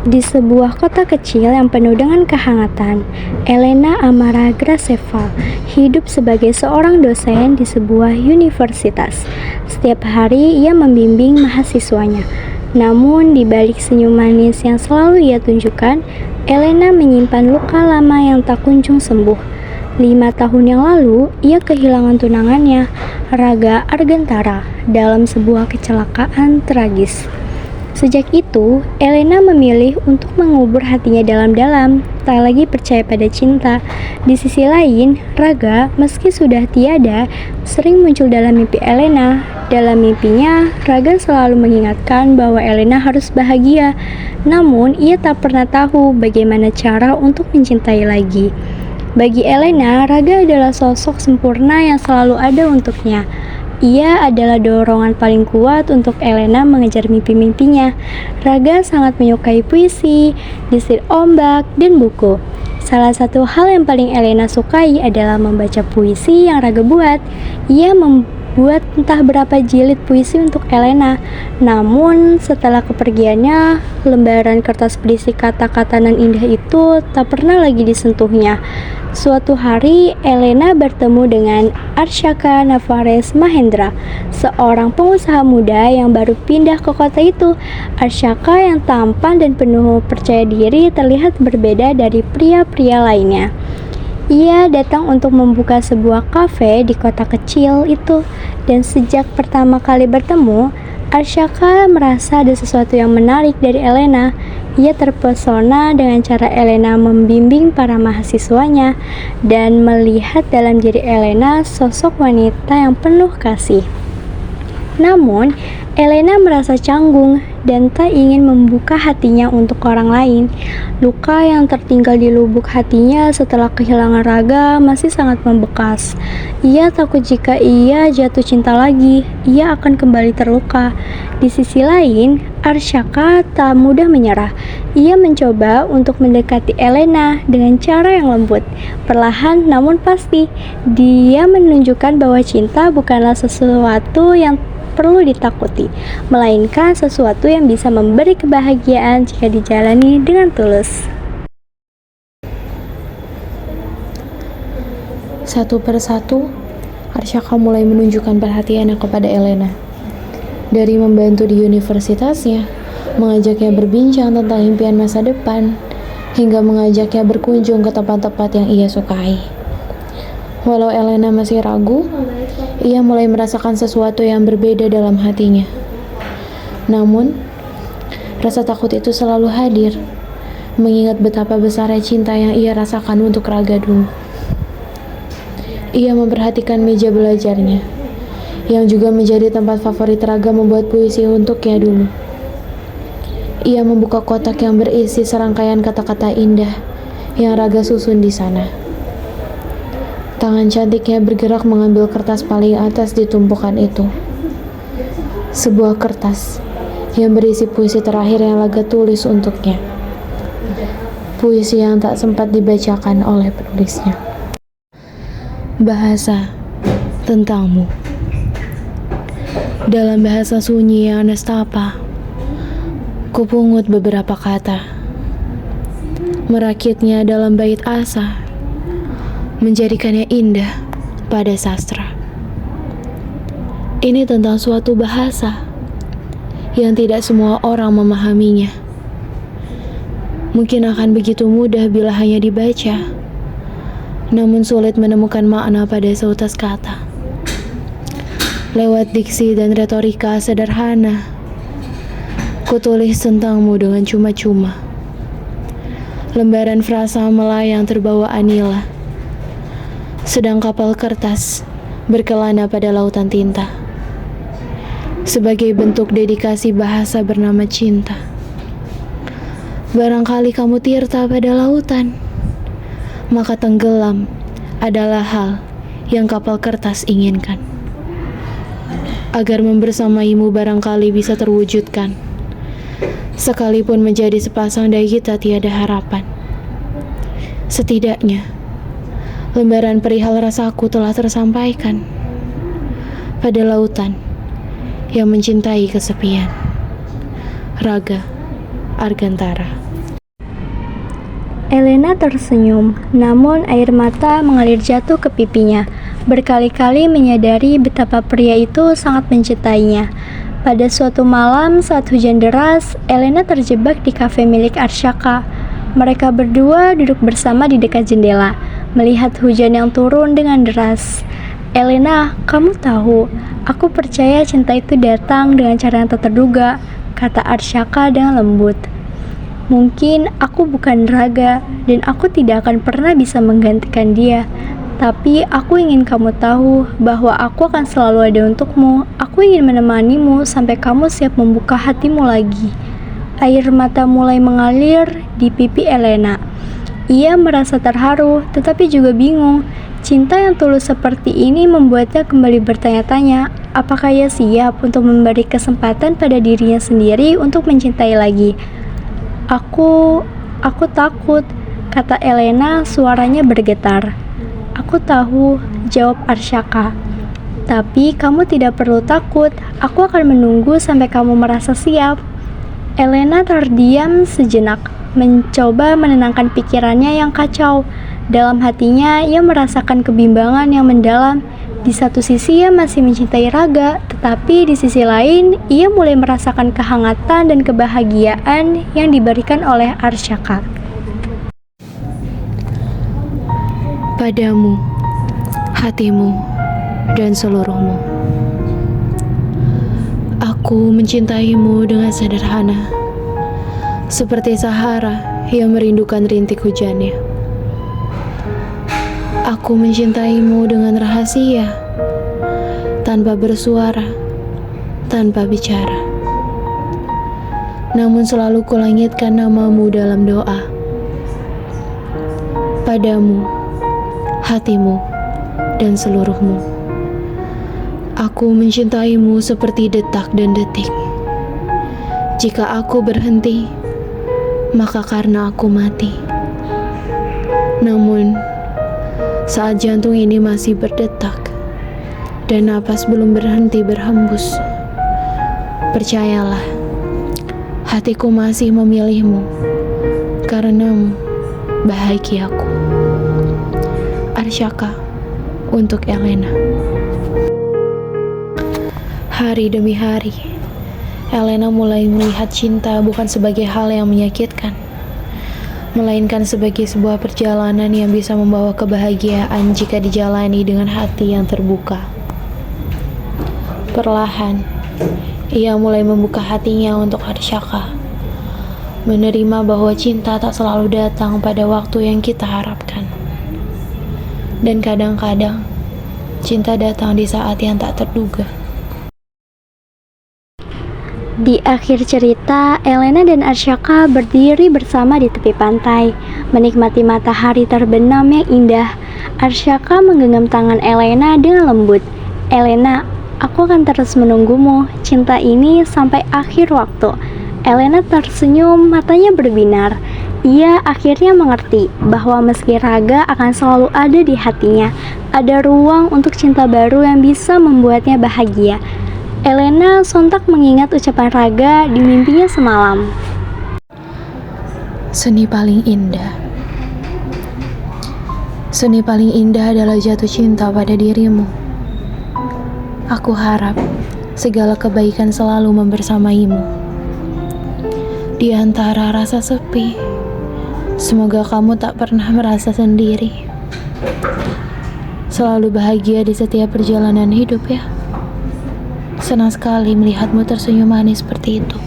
Di sebuah kota kecil yang penuh dengan kehangatan, Elena Amara Graceva hidup sebagai seorang dosen di sebuah universitas. Setiap hari ia membimbing mahasiswanya. Namun di balik senyum manis yang selalu ia tunjukkan, Elena menyimpan luka lama yang tak kunjung sembuh. 5 tahun yang lalu, ia kehilangan tunangannya, Raga Argentara, dalam sebuah kecelakaan tragis. Sejak itu, Elena memilih untuk mengubur hatinya dalam-dalam, tak lagi percaya pada cinta. Di sisi lain, Raga, meski sudah tiada, sering muncul dalam mimpi Elena. Dalam mimpinya, Raga selalu mengingatkan bahwa Elena harus bahagia. Namun, ia tak pernah tahu bagaimana cara untuk mencintai lagi. Bagi Elena, Raga adalah sosok sempurna yang selalu ada untuknya. Ia adalah dorongan paling kuat untuk Elena mengejar mimpi-mimpinya. Raga sangat menyukai puisi, desir ombak, dan buku. Salah satu hal yang paling Elena sukai adalah membaca puisi yang Raga buat. Ia membuat entah berapa jilid puisi untuk Elena. Namun, setelah kepergiannya, lembaran kertas berisi kata-kata nan indah itu tak pernah lagi disentuhnya. Suatu hari, Elena bertemu dengan Arshaka Navares Mahendra, seorang pengusaha muda yang baru pindah ke kota itu. Arshaka yang tampan dan penuh percaya diri terlihat berbeda dari pria-pria lainnya. Ia datang untuk membuka sebuah kafe di kota kecil itu, dan sejak pertama kali bertemu, Arshaka merasa ada sesuatu yang menarik dari Elena. Ia terpesona dengan cara Elena membimbing para mahasiswanya dan melihat dalam diri Elena sosok wanita yang penuh kasih. Namun, Elena merasa canggung dan tak ingin membuka hatinya untuk orang lain. Luka yang tertinggal di lubuk hatinya setelah kehilangan Raga masih sangat membekas. Ia takut jika ia jatuh cinta lagi, ia akan kembali terluka. Di sisi lain, Arshaka tak mudah menyerah. Ia mencoba untuk mendekati Elena dengan cara yang lembut, perlahan namun pasti. Dia menunjukkan bahwa cinta bukanlah sesuatu yang perlu ditakuti, melainkan sesuatu yang bisa memberi kebahagiaan jika dijalani dengan tulus. Satu persatu, Arshaka mulai menunjukkan perhatiannya kepada Elena. Dari membantu di universitasnya, mengajaknya berbincang tentang impian masa depan, hingga mengajaknya berkunjung ke tempat-tempat yang ia sukai. Walau Elena masih ragu, ia mulai merasakan sesuatu yang berbeda dalam hatinya. Namun, rasa takut itu selalu hadir, mengingat betapa besarnya cinta yang ia rasakan untuk Raga dulu. Ia memperhatikan meja belajarnya, yang juga menjadi tempat favorit Raga membuat puisi untuknya dulu. Ia membuka kotak yang berisi serangkaian kata-kata indah yang Raga susun di sana. Tangan cantiknya bergerak mengambil kertas paling atas di tumpukan itu. Sebuah kertas yang berisi puisi terakhir yang Raga tulis untuknya. Puisi yang tak sempat dibacakan oleh penulisnya. Bahasa tentangmu. Dalam bahasa sunyi yang nestapa, kupungut beberapa kata, merakitnya dalam bait asa, menjadikannya indah pada sastra. Ini tentang suatu bahasa yang tidak semua orang memahaminya. Mungkin akan begitu mudah bila hanya dibaca, namun sulit menemukan makna pada seutas kata. Lewat diksi dan retorika sederhana, kutulis tentangmu dengan cuma-cuma. Lembaran frasa melayang terbawa anila, sedang kapal kertas berkelana pada lautan tinta. Sebagai bentuk dedikasi bahasa bernama cinta. Barangkali kamu tirta pada lautan, maka tenggelam adalah hal yang kapal kertas inginkan. Agar membersamaimu barangkali bisa terwujudkan, sekalipun menjadi sepasang dai kita tiada harapan. Setidaknya lembaran perihal rasaku telah tersampaikan pada lautan yang mencintai kesepian. Raga Argentara. Elena tersenyum, namun air mata mengalir jatuh ke pipinya. Berkali-kali menyadari betapa pria itu sangat mencintainya. Pada suatu malam saat hujan deras, Elena terjebak di kafe milik Arsyaka. Mereka berdua duduk bersama di dekat jendela, melihat hujan yang turun dengan deras. Elena, kamu tahu, aku percaya cinta itu datang dengan cara yang tak terduga, kata Arsyaka dengan lembut. Mungkin aku bukan raga dan aku tidak akan pernah bisa menggantikan dia. Tapi aku ingin kamu tahu bahwa aku akan selalu ada untukmu. Aku ingin menemanimu sampai kamu siap membuka hatimu lagi. Air mata mulai mengalir di pipi Elena. Ia merasa terharu tetapi juga bingung. Cinta yang tulus seperti ini membuatnya kembali bertanya-tanya, apakah ia siap untuk memberi kesempatan pada dirinya sendiri untuk mencintai lagi. Aku takut, kata Elena, suaranya bergetar. Aku tahu, jawab Arsyaka. Tapi kamu tidak perlu takut, aku akan menunggu sampai kamu merasa siap. Elena terdiam sejenak, mencoba menenangkan pikirannya yang kacau. Dalam hatinya, ia merasakan kebimbangan yang mendalam. Di satu sisi ia masih mencintai Raga, tetapi di sisi lain ia mulai merasakan kehangatan dan kebahagiaan yang diberikan oleh Arsyaka. Padamu, hatimu, dan seluruhmu. Aku mencintaimu dengan sederhana, seperti Sahara yang merindukan rintik hujannya. Aku mencintaimu dengan rahasia, tanpa bersuara, tanpa bicara. Namun selalu kulangitkan namamu dalam doa. Padamu, hatimu, dan seluruhmu. Aku mencintaimu seperti detak dan detik. Jika aku berhenti, maka karena aku mati. Namun, saat jantung ini masih berdetak dan napas belum berhenti berhembus, percayalah, hatiku masih memilihmu. Karenamu, bahagiaku. Arsyaka untuk Elena. Hari demi hari, Elena mulai melihat cinta bukan sebagai hal yang menyakitkan, melainkan sebagai sebuah perjalanan yang bisa membawa kebahagiaan jika dijalani dengan hati yang terbuka. Perlahan, ia mulai membuka hatinya untuk Arsyaka, menerima bahwa cinta tak selalu datang pada waktu yang kita harapkan. Dan kadang-kadang, cinta datang di saat yang tak terduga. Di akhir cerita, Elena dan Arsyaka berdiri bersama di tepi pantai, menikmati matahari terbenam yang indah. Arsyaka menggenggam tangan Elena dengan lembut. Elena, aku akan terus menunggumu, cinta ini sampai akhir waktu. Elena tersenyum, matanya berbinar. Ia akhirnya mengerti bahwa meski Raga akan selalu ada di hatinya, ada ruang untuk cinta baru yang bisa membuatnya bahagia. Elena sontak mengingat ucapan Raga di mimpinya semalam. Seni paling indah. Seni paling indah adalah jatuh cinta pada dirimu. Aku harap segala kebaikan selalu membersamaimu. Di antara rasa sepi, semoga kamu tak pernah merasa sendiri. Selalu bahagia di setiap perjalanan hidup ya. Senang sekali melihatmu tersenyum manis seperti itu.